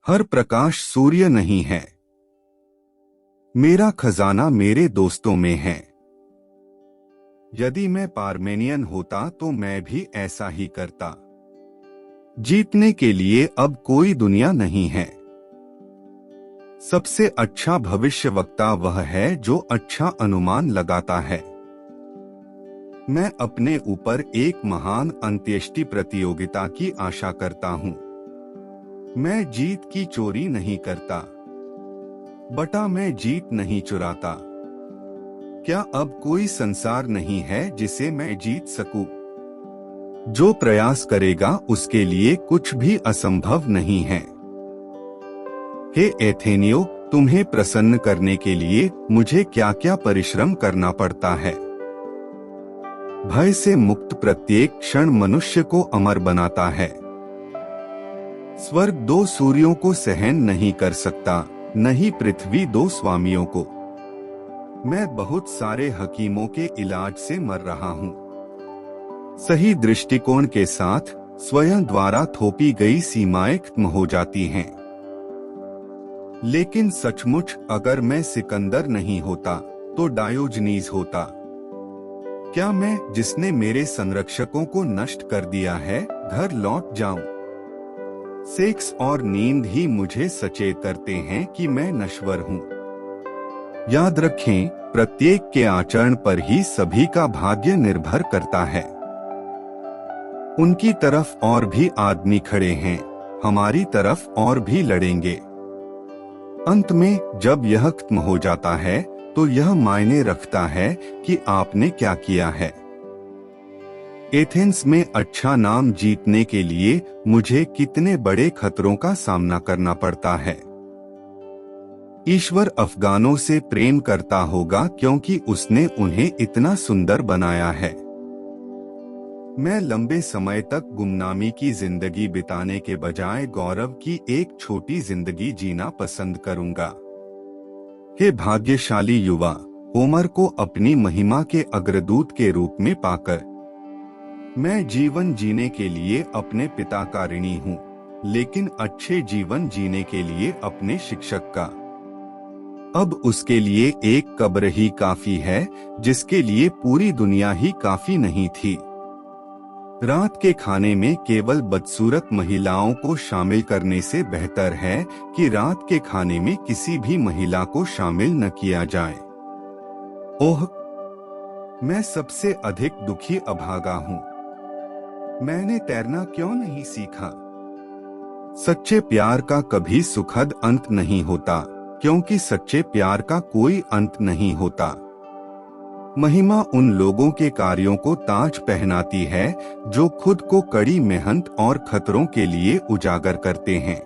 हर प्रकाश सूर्य नहीं है। मेरा खजाना मेरे दोस्तों में है। यदि मैं पार्मेनियन होता तो मैं भी ऐसा ही करता। जीतने के लिए अब कोई दुनिया नहीं है। सबसे अच्छा भविष्यवक्ता वह है जो अच्छा अनुमान लगाता है। मैं अपने ऊपर एक महान अंत्येष्टि प्रतियोगिता की आशा करता हूं। मैं जीत की चोरी नहीं करता, बटा मैं जीत नहीं चुराता। क्या अब कोई संसार नहीं है जिसे मैं जीत सकूं? जो प्रयास करेगा उसके लिए कुछ भी असंभव नहीं है। हे एथेनियो, तुम्हें प्रसन्न करने के लिए मुझे क्या क्या परिश्रम करना पड़ता है। भय से मुक्त प्रत्येक क्षण मनुष्य को अमर बनाता है। स्वर्ग दो सूर्यों को सहन नहीं कर सकता, न ही पृथ्वी दो स्वामियों को। मैं बहुत सारे हकीमों के इलाज से मर रहा हूँ। सही दृष्टिकोण के साथ स्वयं द्वारा थोपी गई सीमाएं खत्म हो जाती हैं। लेकिन सचमुच अगर मैं सिकंदर नहीं होता तो डायोजनीज होता। क्या मैं, जिसने मेरे संरक्षकों को नष्ट कर दिया है, घर लौट जाऊं? सेक्स और नींद ही मुझे सचेत करते हैं कि मैं नश्वर हूं। याद रखें, प्रत्येक के आचरण पर ही सभी का भाग्य निर्भर करता है। उनकी तरफ और भी आदमी खड़े हैं, हमारी तरफ और भी लड़ेंगे। अंत में जब यह खत्म हो जाता है तो यह मायने रखता है कि आपने क्या किया है। एथेंस में अच्छा नाम जीतने के लिए मुझे कितने बड़े खतरों का सामना करना पड़ता है। ईश्वर अफगानों से प्रेम करता होगा क्योंकि उसने उन्हें इतना सुंदर बनाया है। मैं लंबे समय तक गुमनामी की जिंदगी बिताने के बजाय गौरव की एक छोटी जिंदगी जीना पसंद करूंगा। हे भाग्यशाली युवा, होमर को अपनी महिमा के अग्रदूत के रूप में पाकर। मैं जीवन जीने के लिए अपने पिता का ऋणी हूँ, लेकिन अच्छे जीवन जीने के लिए अपने शिक्षक का। अब उसके लिए एक कब्र ही काफी है, जिसके लिए पूरी दुनिया ही काफी नहीं थी। रात के खाने में केवल बदसूरत महिलाओं को शामिल करने से बेहतर है कि रात के खाने में किसी भी महिला को शामिल न किया जाए। ओह, मैं सबसे अधिक दुखी अभागा हूँ। मैंने तैरना क्यों नहीं सीखा? सच्चे प्यार का कभी सुखद अंत नहीं होता, क्योंकि सच्चे प्यार का कोई अंत नहीं होता। महिमा उन लोगों के कार्यों को ताज पहनाती है जो खुद को कड़ी मेहनत और खतरों के लिए उजागर करते हैं।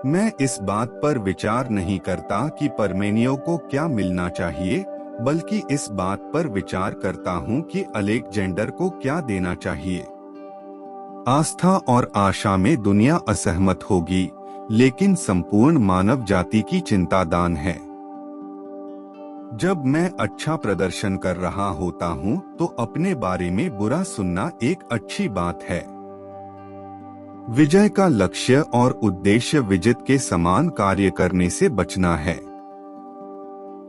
मैं इस बात पर विचार नहीं करता कि परमेनियो को क्या मिलना चाहिए, बल्कि इस बात पर विचार करता हूँ कि अलेक्जेंडर को क्या देना चाहिए। आस्था और आशा में दुनिया असहमत होगी, लेकिन संपूर्ण मानव जाति की चिंतादान है। जब मैं अच्छा प्रदर्शन कर रहा होता हूँ तो अपने बारे में बुरा सुनना एक अच्छी बात है। विजय का लक्ष्य और उद्देश्य विजित के समान कार्य करने से बचना है।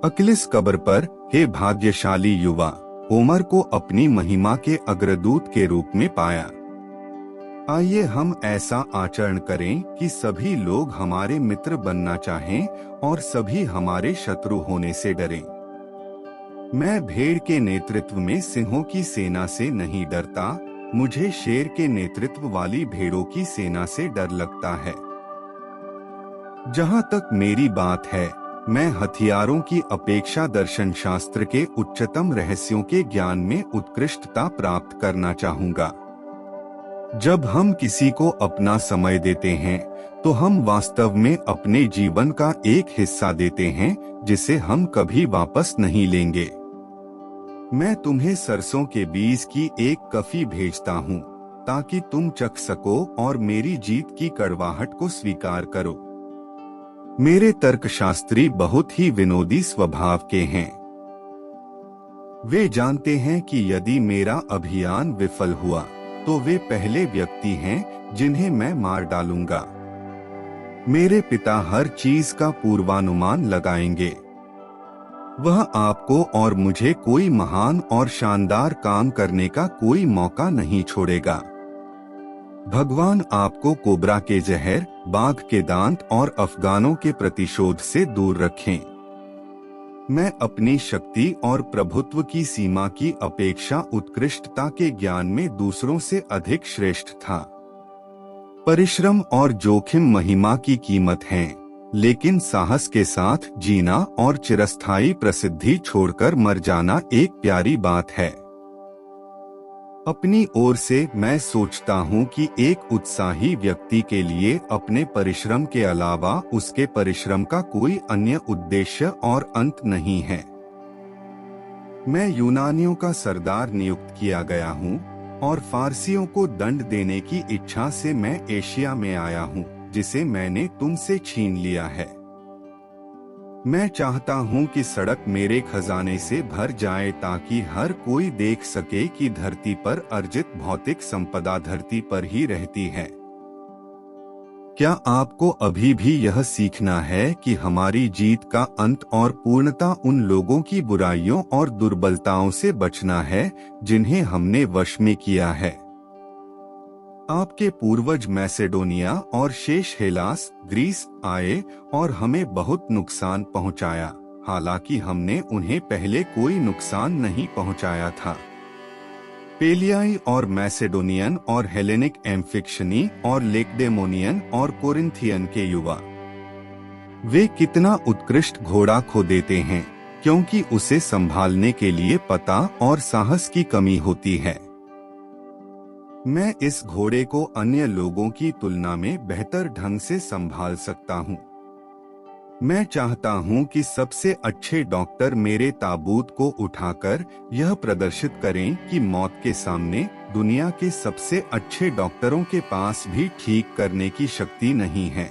अकिलिस कब्र पर, हे भाग्यशाली युवा, होमर को अपनी महिमा के अग्रदूत के रूप में पाया। आइए हम ऐसा आचरण करें कि सभी लोग हमारे मित्र बनना चाहें और सभी हमारे शत्रु होने से डरें। मैं भेड़ के नेतृत्व में सिंहों की सेना से नहीं डरता, मुझे शेर के नेतृत्व वाली भेड़ों की सेना से डर लगता है। जहां तक मेरी बात है, मैं हथियारों की अपेक्षा दर्शन शास्त्र के उच्चतम रहस्यों के ज्ञान में उत्कृष्टता प्राप्त करना चाहूंगा। जब हम किसी को अपना समय देते हैं तो हम वास्तव में अपने जीवन का एक हिस्सा देते हैं जिसे हम कभी वापस नहीं लेंगे। मैं तुम्हें सरसों के बीज की एक कफी भेजता हूँ ताकि तुम चख सको और मेरी जीत की कड़वाहट को स्वीकार करो। मेरे तर्कशास्त्री बहुत ही विनोदी स्वभाव के हैं। वे जानते हैं कि यदि मेरा अभियान विफल हुआ तो वे पहले व्यक्ति हैं जिन्हें मैं मार डालूंगा। मेरे पिता हर चीज का पूर्वानुमान लगाएंगे। वह आपको और मुझे कोई महान और शानदार काम करने का कोई मौका नहीं छोड़ेगा। भगवान आपको कोबरा के जहर, बाघ के दांत और अफगानों के प्रतिशोध से दूर रखें। मैं अपनी शक्ति और प्रभुत्व की सीमा की अपेक्षा उत्कृष्टता के ज्ञान में दूसरों से अधिक श्रेष्ठ था। परिश्रम और जोखिम महिमा की कीमत हैं, लेकिन साहस के साथ जीना और चिरस्थायी प्रसिद्धि छोड़कर मर जाना एक प्यारी बात है। अपनी ओर से मैं सोचता हूँ कि एक उत्साही व्यक्ति के लिए अपने परिश्रम के अलावा उसके परिश्रम का कोई अन्य उद्देश्य और अंत नहीं है। मैं यूनानियों का सरदार नियुक्त किया गया हूँ और फारसियों को दंड देने की इच्छा से मैं एशिया में आया हूँ, जिसे मैंने तुमसे छीन लिया है। मैं चाहता हूँ कि सड़क मेरे खजाने से भर जाए ताकि हर कोई देख सके कि धरती पर अर्जित भौतिक संपदा धरती पर ही रहती है। क्या आपको अभी भी यह सीखना है कि हमारी जीत का अंत और पूर्णता उन लोगों की बुराइयों और दुर्बलताओं से बचना है जिन्हें हमने वश में किया है? आपके पूर्वज मैसेडोनिया और शेष हेलास, ग्रीस आए और हमें बहुत नुकसान पहुंचाया, हालांकि हमने उन्हें पहले कोई नुकसान नहीं पहुंचाया था। पेलियाई और मैसेडोनियन और हेलेनिक एम्फिक्शनी और लेकडेमोनियन और कोरिंथियन के युवा, वे कितना उत्कृष्ट घोड़ा खो देते हैं क्योंकि उसे संभालने के लिए पता और साहस की कमी होती है। मैं इस घोड़े को अन्य लोगों की तुलना में बेहतर ढंग से संभाल सकता हूँ। मैं चाहता हूँ कि सबसे अच्छे डॉक्टर मेरे ताबूत को उठाकर यह प्रदर्शित करें कि मौत के सामने दुनिया के सबसे अच्छे डॉक्टरों के पास भी ठीक करने की शक्ति नहीं है।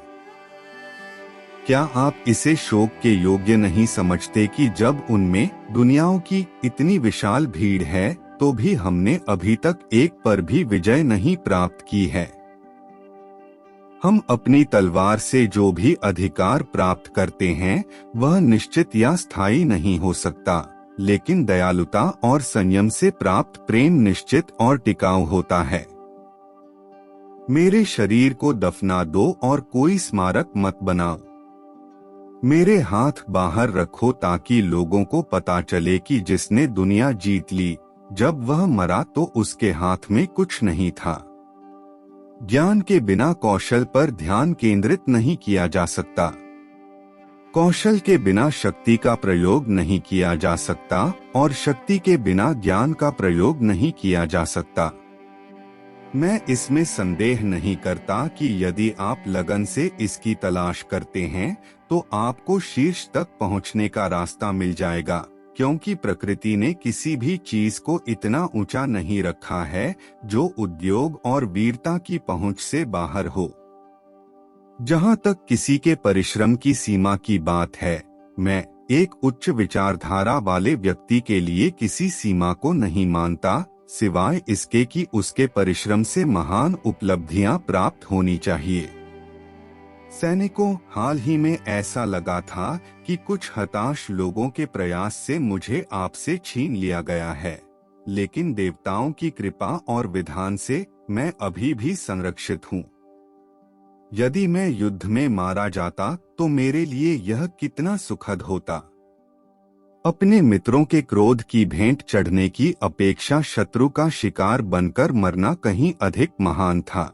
क्या आप इसे शोक के योग्य नहीं समझते कि जब उनमें दुनियाओं की इतनी विशाल भीड़ है तो भी हमने अभी तक एक पर भी विजय नहीं प्राप्त की है? हम अपनी तलवार से जो भी अधिकार प्राप्त करते हैं वह निश्चित या स्थायी नहीं हो सकता, लेकिन दयालुता और संयम से प्राप्त प्रेम निश्चित और टिकाऊ होता है। मेरे शरीर को दफना दो और कोई स्मारक मत बनाओ। मेरे हाथ बाहर रखो ताकि लोगों को पता चले कि जिसने दुनिया जीत ली, जब वह मरा तो उसके हाथ में कुछ नहीं था। ज्ञान के बिना कौशल पर ध्यान केंद्रित नहीं किया जा सकता। कौशल के बिना शक्ति का प्रयोग नहीं किया जा सकता और शक्ति के बिना ज्ञान का प्रयोग नहीं किया जा सकता। मैं इसमें संदेह नहीं करता कि यदि आप लगन से इसकी तलाश करते हैं तो आपको शीर्ष तक पहुंचने का रास्ता मिल जाएगा, क्योंकि प्रकृति ने किसी भी चीज को इतना ऊंचा नहीं रखा है जो उद्योग और वीरता की पहुंच से बाहर हो। जहां तक किसी के परिश्रम की सीमा की बात है, मैं एक उच्च विचारधारा वाले व्यक्ति के लिए किसी सीमा को नहीं मानता, सिवाय इसके कि उसके परिश्रम से महान उपलब्धियां प्राप्त होनी चाहिए। सैनिकों, हाल ही में ऐसा लगा था कि कुछ हताश लोगों के प्रयास से मुझे आपसे छीन लिया गया है, लेकिन देवताओं की कृपा और विधान से मैं अभी भी संरक्षित हूँ। यदि मैं युद्ध में मारा जाता तो मेरे लिए यह कितना सुखद होता। अपने मित्रों के क्रोध की भेंट चढ़ने की अपेक्षा शत्रु का शिकार बनकर मरना कहीं अधिक महान था।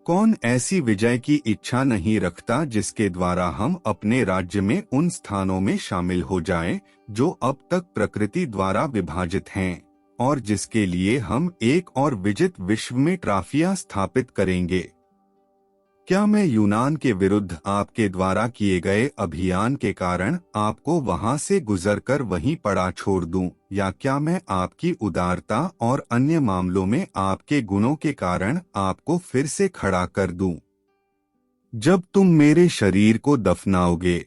कौन ऐसी विजय की इच्छा नहीं रखता जिसके द्वारा हम अपने राज्य में उन स्थानों में शामिल हो जाएं जो अब तक प्रकृति द्वारा विभाजित हैं, और जिसके लिए हम एक और विजित विश्व में ट्राफियां स्थापित करेंगे? क्या मैं यूनान के विरुद्ध आपके द्वारा किए गए अभियान के कारण आपको वहां से गुजरकर वहीं पड़ा छोड़ दूं, या क्या मैं आपकी उदारता और अन्य मामलों में आपके गुणों के कारण आपको फिर से खड़ा कर दूं? जब तुम मेरे शरीर को दफनाओगे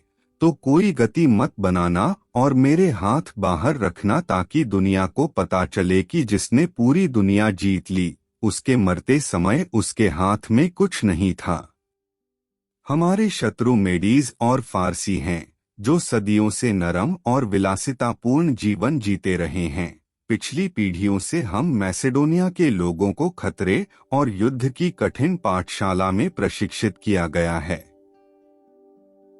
तो कोई गति मत बनाना और मेरे हाथ बाहर रखना ताकि दुनिया को पता चले कि जिसने पूरी दुनिया जीत ली, उसके मरते समय उसके हाथ में कुछ नहीं था। हमारे शत्रु मेडीज और फारसी हैं, जो सदियों से नरम और विलासितापूर्ण जीवन जीते रहे हैं। पिछली पीढ़ियों से हम मैसेडोनिया के लोगों को खतरे और युद्ध की कठिन पाठशाला में प्रशिक्षित किया गया है।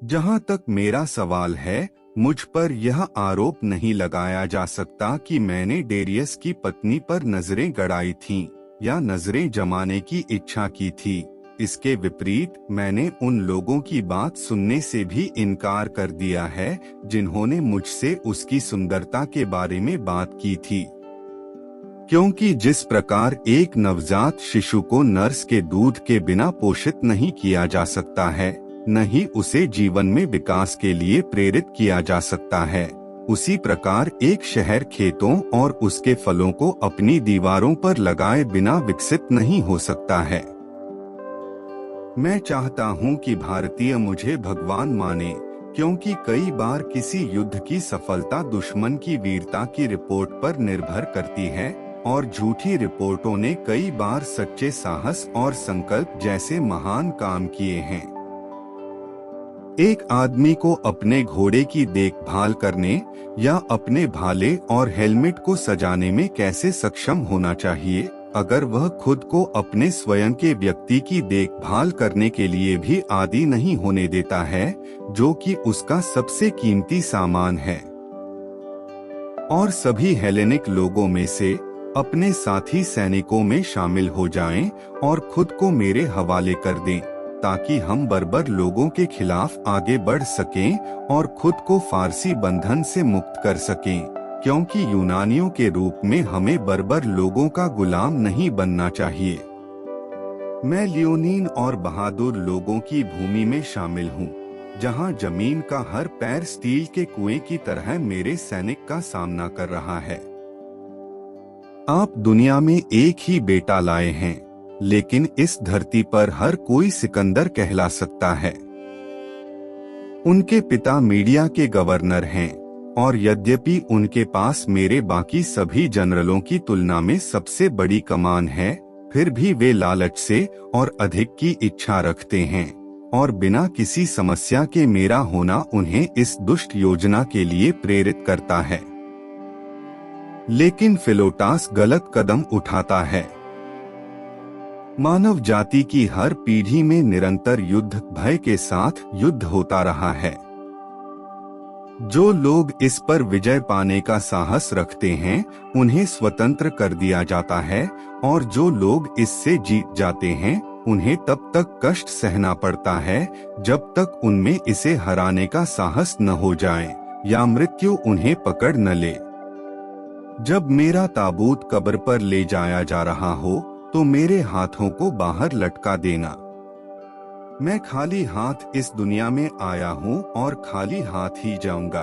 जहां तक मेरा सवाल है, मुझ पर यह आरोप नहीं लगाया जा सकता कि मैंने डेरियस की पत्नी पर नजरें गड़ाई थीं या नजरें जमाने की इच्छा की थी। इसके विपरीत मैंने उन लोगों की बात सुनने से भी इनकार कर दिया है जिन्होंने मुझसे उसकी सुंदरता के बारे में बात की थी। क्योंकि जिस प्रकार एक नवजात शिशु को नर्स के दूध के बिना पोषित नहीं किया जा सकता है, न ही उसे जीवन में विकास के लिए प्रेरित किया जा सकता है, उसी प्रकार एक शहर खेतों और उसके फलों को अपनी दीवारों पर लगाए बिना विकसित नहीं हो सकता है। मैं चाहता हूं कि भारतीय मुझे भगवान माने, क्योंकि कई बार किसी युद्ध की सफलता दुश्मन की वीरता की रिपोर्ट पर निर्भर करती है, और झूठी रिपोर्टों ने कई बार सच्चे साहस और संकल्प जैसे महान काम किए हैं। एक आदमी को अपने घोड़े की देखभाल करने या अपने भाले और हेलमेट को सजाने में कैसे सक्षम होना चाहिए, अगर वह खुद को अपने स्वयं के व्यक्ति की देखभाल करने के लिए भी आदी नहीं होने देता है, जो कि उसका सबसे कीमती सामान है। और सभी हेलेनिक लोगों में से अपने साथी सैनिकों में शामिल हो जाएं और खुद को मेरे हवाले कर दें, ताकि हम बर्बर लोगों के खिलाफ आगे बढ़ सकें और खुद को फारसी बंधन से मुक्त कर सकें, क्योंकि यूनानियों के रूप में हमें बर्बर लोगों का गुलाम नहीं बनना चाहिए। मैं लियोनीन और बहादुर लोगों की भूमि में शामिल हूँ, जहाँ जमीन का हर पैर स्टील के कुएं की तरह मेरे सैनिक का सामना कर रहा है। आप दुनिया में एक ही बेटा लाए हैं, लेकिन इस धरती पर हर कोई सिकंदर कहला सकता है। उनके पिता मीडिया के गवर्नर हैं, और यद्यपि उनके पास मेरे बाकी सभी जनरलों की तुलना में सबसे बड़ी कमान है, फिर भी वे लालच से और अधिक की इच्छा रखते हैं, और बिना किसी समस्या के मेरा होना उन्हें इस दुष्ट योजना के लिए प्रेरित करता है। लेकिन फिलोटास गलत कदम उठाता है। मानव जाति की हर पीढ़ी में निरंतर युद्ध भय के साथ युद्ध होता रहा है। जो लोग इस पर विजय पाने का साहस रखते हैं, उन्हें स्वतंत्र कर दिया जाता है, और जो लोग इससे जीत जाते हैं, उन्हें तब तक कष्ट सहना पड़ता है जब तक उनमें इसे हराने का साहस न हो जाए या मृत्यु उन्हें पकड़ न ले। जब मेरा ताबूत कब्र पर ले जाया जा रहा हो, तो मेरे हाथों को बाहर लटका देना। मैं खाली हाथ इस दुनिया में आया हूँ और खाली हाथ ही जाऊंगा।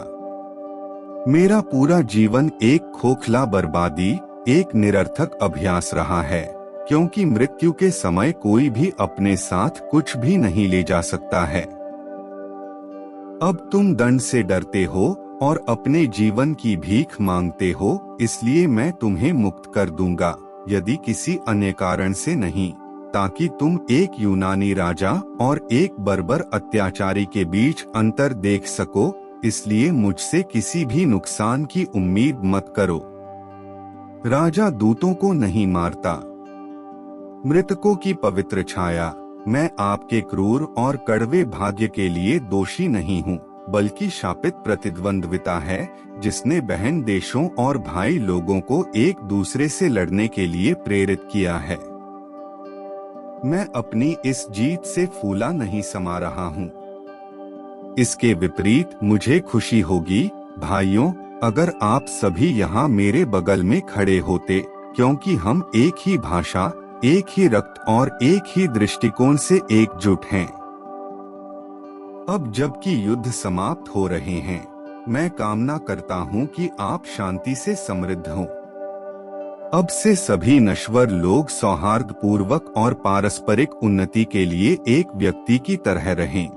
मेरा पूरा जीवन एक खोखला बर्बादी, एक निरर्थक अभ्यास रहा है, क्योंकि मृत्यु के समय कोई भी अपने साथ कुछ भी नहीं ले जा सकता है। अब तुम दंड से डरते हो और अपने जीवन की भीख मांगते हो, इसलिए मैं तुम्हें मुक्त कर दूंगा, यदि किसी अन्य कारण से नहीं, ताकि तुम एक यूनानी राजा और एक बर्बर अत्याचारी के बीच अंतर देख सको। इसलिए मुझसे किसी भी नुकसान की उम्मीद मत करो। राजा दूतों को नहीं मारता। मृतकों की पवित्र छाया, मैं आपके क्रूर और कड़वे भाग्य के लिए दोषी नहीं हूँ, बल्कि शापित प्रतिद्वंद्विता है जिसने बहन देशों और भाई लोगों को एक दूसरे से लड़ने के लिए प्रेरित किया है। मैं अपनी इस जीत से फूला नहीं समा रहा हूँ। इसके विपरीत मुझे खुशी होगी, भाइयों, अगर आप सभी यहाँ मेरे बगल में खड़े होते, क्योंकि हम एक ही भाषा, एक ही रक्त और एक ही दृष्टिकोण से एकजुट हैं। अब जबकि युद्ध समाप्त हो रहे हैं, मैं कामना करता हूं कि आप शांति से समृद्ध हों। अब से सभी नश्वर लोग सौहार्दपूर्वक और पारस्परिक उन्नति के लिए एक व्यक्ति की तरह रहें।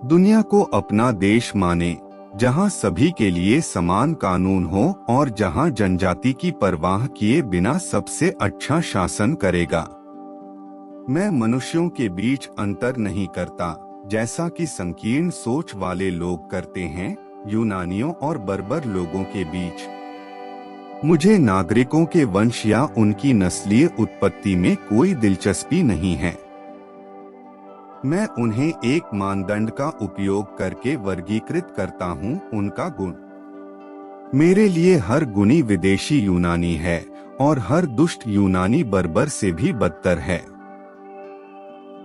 दुनिया को अपना देश माने, जहां सभी के लिए समान कानून हो और जहां जनजाति की परवाह किए बिना सबसे अच्छा शासन करेगा। मैं मनुष्यों के बीच अंतर नहीं करता, जैसा कि संकीर्ण सोच वाले लोग करते हैं, यूनानियों और बर्बर लोगों के बीच। मुझे नागरिकों के वंश या उनकी नस्लीय उत्पत्ति में कोई दिलचस्पी नहीं है। मैं उन्हें एक मानदंड का उपयोग करके वर्गीकृत करता हूं, उनका गुण। मेरे लिए हर गुणी विदेशी यूनानी है और हर दुष्ट यूनानी बर्बर से भी बदतर है।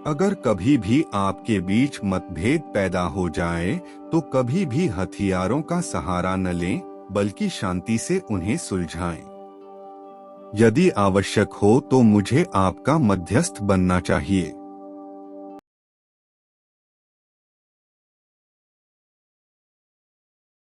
अगर कभी भी आपके बीच मतभेद पैदा हो जाए तो कभी भी हथियारों का सहारा न लें, बल्कि शांति से उन्हें सुलझाएं। यदि आवश्यक हो तो मुझे आपका मध्यस्थ बनना चाहिए।